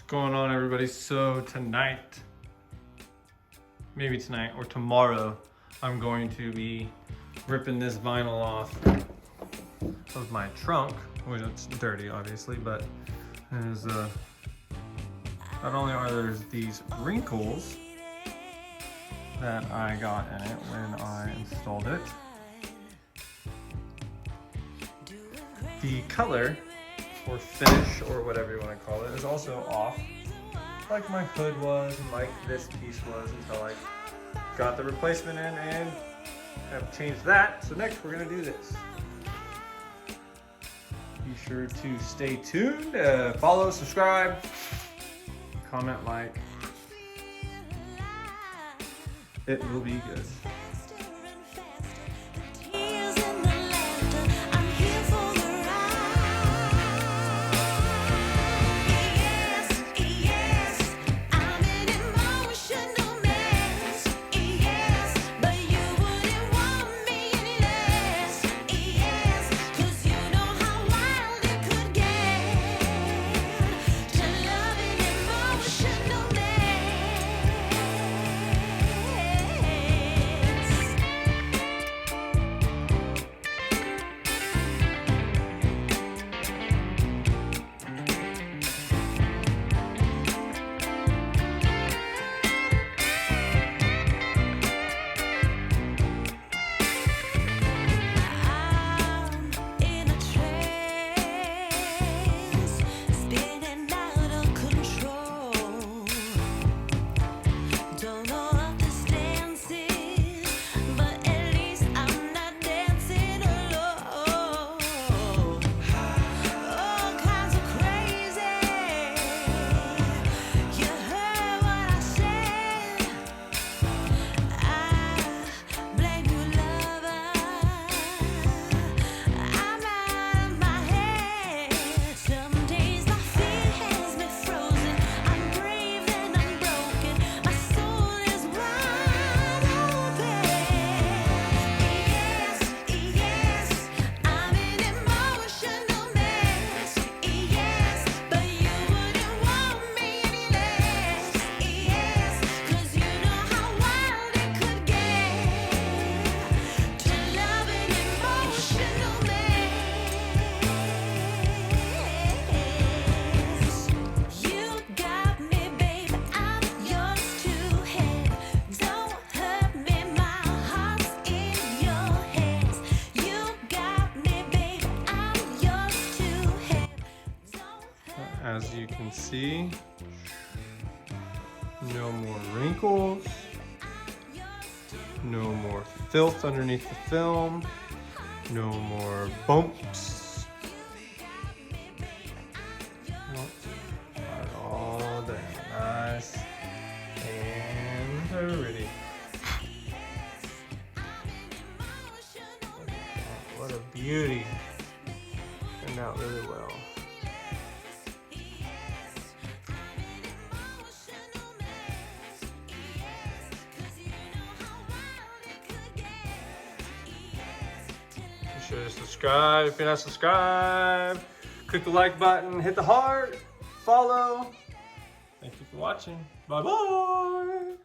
going on, everybody? So tonight, maybe tonight or tomorrow, I'm going to be ripping this vinyl off of my trunk. Well, it's dirty, obviously, but there's not only are there these wrinkles that I got in it when I installed it, the color or finish or whatever you want to call it is also off, like my hood was and like this piece was, until I got the replacement in and have changed that. So next we're going to do this. Be sure to stay tuned, follow, subscribe, comment, like. It will be good. As you can see, no more wrinkles, no more filth underneath the film, no more bumps. Got it all there, nice and pretty. What a beauty. Turned out really well. Be sure to subscribe if you're not subscribed. Click the like button, hit the heart, follow. Thank you for watching. Bye bye.